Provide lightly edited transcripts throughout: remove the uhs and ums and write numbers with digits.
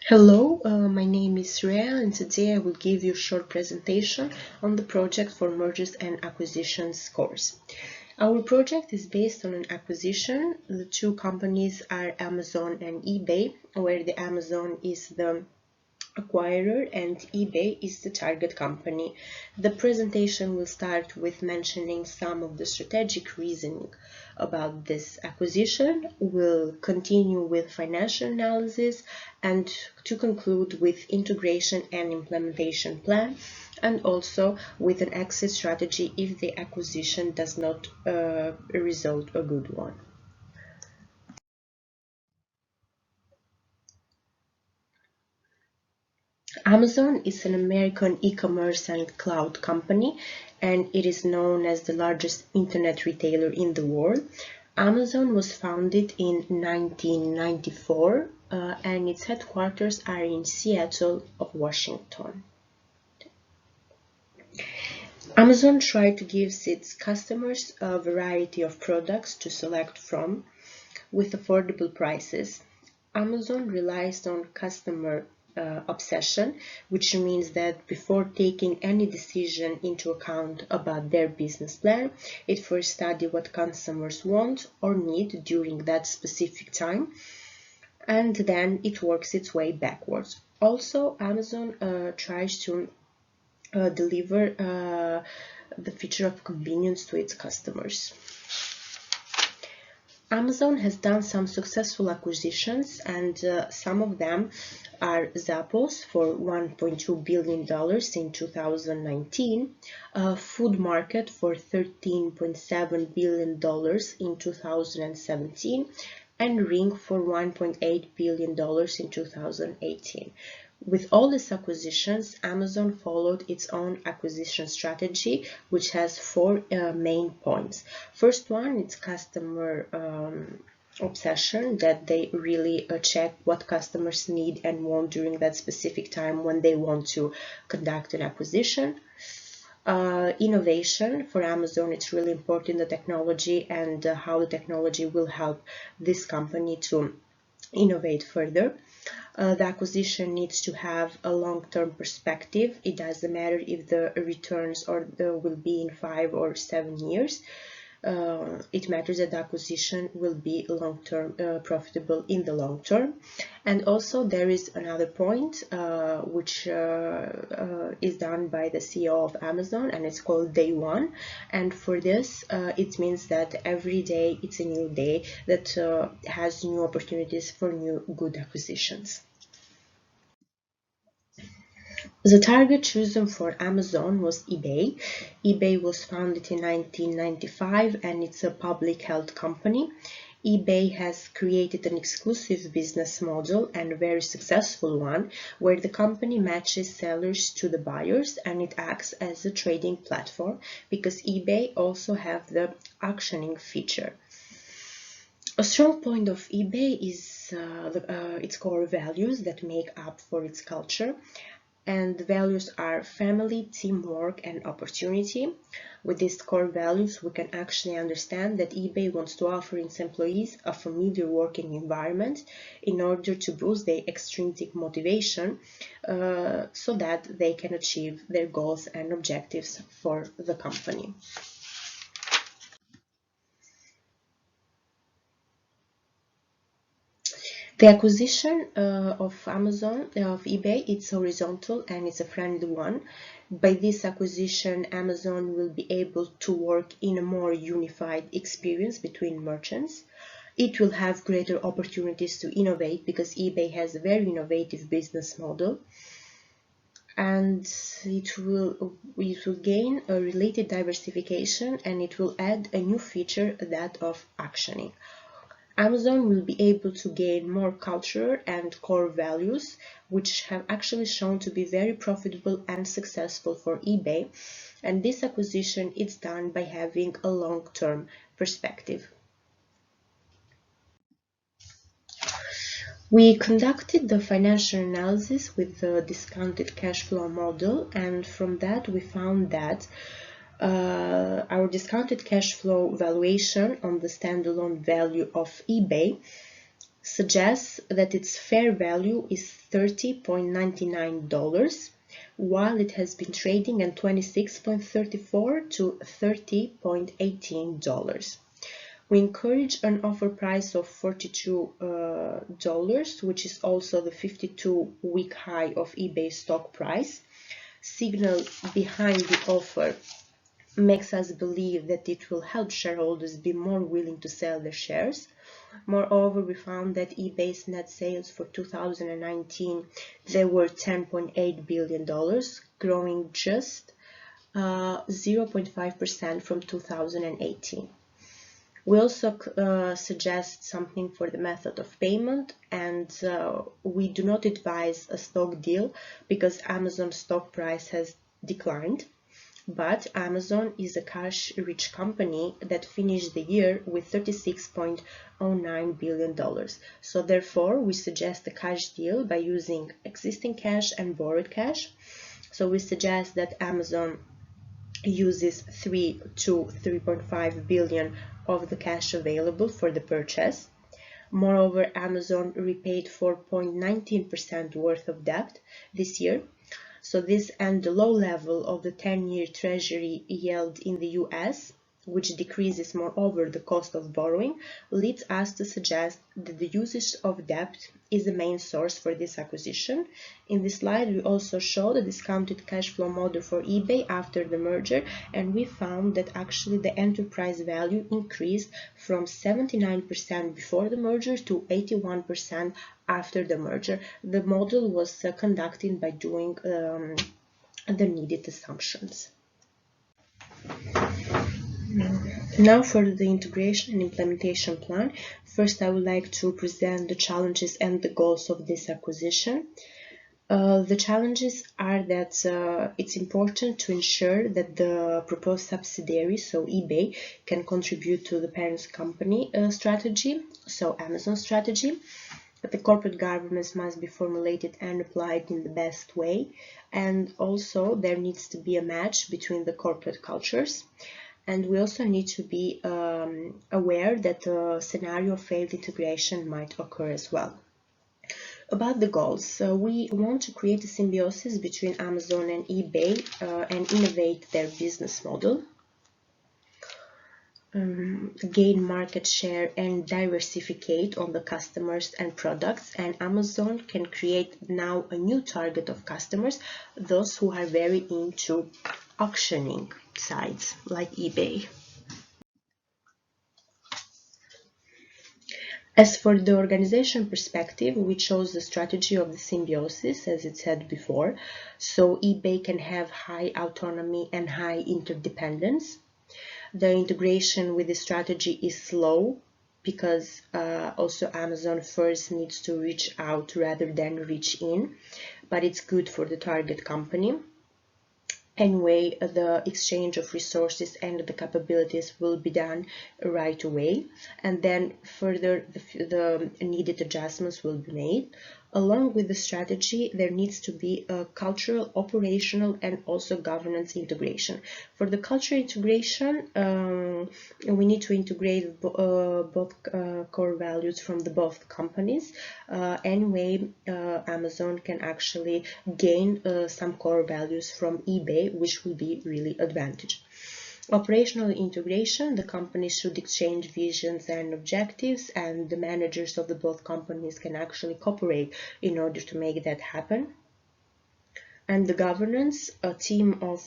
Hello, my name is Rhea, and today I will give you a short presentation on the project for mergers and acquisitions course. Our project is based on an acquisition. The two companies are Amazon and eBay, where the Amazon is the acquirer and eBay is the target company. The presentation will start with mentioning some of the strategic reasoning about this acquisition. We'll continue with financial analysis and to conclude with integration and implementation plan, and also with an exit strategy if the acquisition does not result a good one. Amazon is an American e-commerce and cloud company, and it is known as the largest internet retailer in the world. Amazon was founded in 1994, and its headquarters are in Seattle, Washington. Amazon tries to give its customers a variety of products to select from with affordable prices. Amazon relies on customer obsession, which means that before taking any decision into account about their business plan, it first studies what customers want or need during that specific time, and then it works its way backwards. Also, Amazon tries to deliver the feature of convenience to its customers. Amazon has done some successful acquisitions, and some of them are Zappos for $1.2 billion in 2019, Food Market for $13.7 billion in 2017, and Ring for $1.8 billion in 2018. With all these acquisitions, Amazon followed its own acquisition strategy, which has four main points. First one, it's customer obsession, that they really check what customers need and want during that specific time when they want to conduct an acquisition. Innovation for Amazon, it's really important, the technology and how the technology will help this company to innovate further. The acquisition needs to have a long-term perspective. It doesn't matter if the returns will be in 5 or 7 years. It matters that the acquisition will be long-term profitable in the long term. And also there is another point which is done by the CEO of Amazon, and it's called Day One. And for this, it means that every day it's a new day that has new opportunities for new good acquisitions. The target chosen for Amazon was eBay. eBay was founded in 1995 and it's a public held company. eBay has created an exclusive business model, and a very successful one, where the company matches sellers to the buyers and it acts as a trading platform, because eBay also have the auctioning feature. A strong point of eBay is its core values that make up for its culture. And the values are family, teamwork, and opportunity. With these core values, we can actually understand that eBay wants to offer its employees a familiar working environment in order to boost their extrinsic motivation so that they can achieve their goals and objectives for the company. The acquisition of eBay, it's horizontal and it's a friendly one. By this acquisition, Amazon will be able to work in a more unified experience between merchants. It will have greater opportunities to innovate because eBay has a very innovative business model. And it will gain a related diversification, and it will add a new feature, that of auctioning. Amazon will be able to gain more culture and core values, which have actually shown to be very profitable and successful for eBay. And this acquisition is done by having a long-term perspective. We conducted the financial analysis with the discounted cash flow model, and from that we found that our discounted cash flow valuation on the standalone value of eBay suggests that its fair value is $30.99, while it has been trading at $26.34 to $30.18. We encourage an offer price of $42, which is also the 52-week high of eBay stock price. Signal behind the offer makes us believe that it will help shareholders be more willing to sell their shares. Moreover, we found that eBay's net sales for 2019, they were $10.8 billion, growing just 0.5% from 2018. We also suggest something for the method of payment, and we do not advise a stock deal because Amazon's stock price has declined. But Amazon is a cash-rich company that finished the year with $36.09 billion. So therefore, we suggest a cash deal by using existing cash and borrowed cash. So we suggest that Amazon uses 3 to 3.5 billion of the cash available for the purchase. Moreover, Amazon repaid 4.19% worth of debt this year. So this and the low level of the 10-year Treasury yield in the US, which decreases moreover the cost of borrowing, leads us to suggest that the usage of debt is the main source for this acquisition. In this slide, we also show the discounted cash flow model for eBay after the merger, and we found that actually the enterprise value increased from 79% before the merger to 81% after the merger. The model was conducted by doing the needed assumptions. Now for the integration and implementation plan. First, I would like to present the challenges and the goals of this acquisition. The challenges are that it's important to ensure that the proposed subsidiary, so eBay, can contribute to the parent company strategy, so Amazon strategy. The corporate governance must be formulated and applied in the best way, and also there needs to be a match between the corporate cultures. And we also need to be aware that a scenario of failed integration might occur as well. About the goals, we want to create a symbiosis between Amazon and eBay and innovate their business model, gain market share and diversificate on the customers and products, and Amazon can create now a new target of customers, those who are very into auctioning sites like eBay. As for the organization perspective, we chose the strategy of the symbiosis, as it said before, so eBay can have high autonomy and high interdependence. The integration with the strategy is slow because also Amazon first needs to reach out rather than reach in, but it's good for the target company. Anyway, the exchange of resources and the capabilities will be done right away, and then further the needed adjustments will be made. Along with the strategy, there needs to be a cultural, operational, and also governance integration. For the cultural integration, we need to integrate both core values from both companies. Anyway, Amazon can actually gain some core values from eBay, which will be really advantageous. Operational integration, the companies should exchange visions and objectives, and the managers of the both companies can actually cooperate in order to make that happen. And the governance, a team of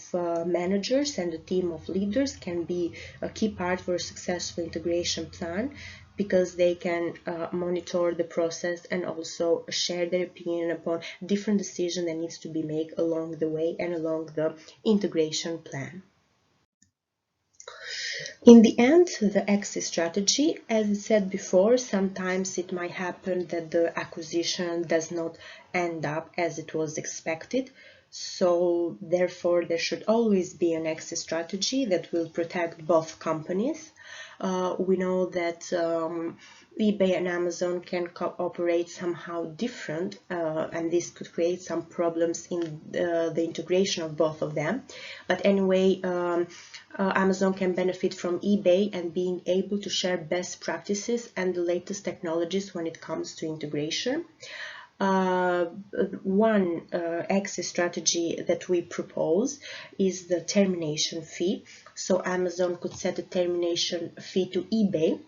managers and a team of leaders can be a key part for a successful integration plan, because they can monitor the process and also share their opinion upon different decisions that needs to be made along the way and along the integration plan. In the end, the exit strategy, as I said before, sometimes it might happen that the acquisition does not end up as it was expected. So therefore, there should always be an exit strategy that will protect both companies. We know that eBay and Amazon can cooperate somehow different, and this could create some problems in the integration of both of them. But anyway, Amazon can benefit from eBay and being able to share best practices and the latest technologies when it comes to integration. One exit strategy that we propose is the termination fee. So Amazon could set a termination fee to eBay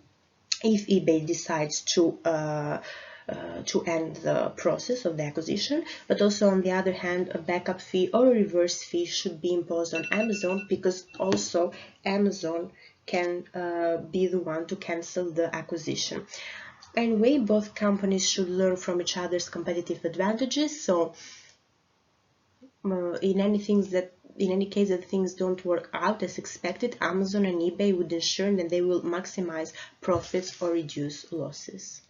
if eBay decides to end the process of the acquisition, but also on the other hand, a backup fee or a reverse fee should be imposed on Amazon, because also Amazon can be the one to cancel the acquisition. Anyway, both companies should learn from each other's competitive advantages. So in any case that things don't work out as expected, Amazon and eBay would ensure that they will maximize profits or reduce losses.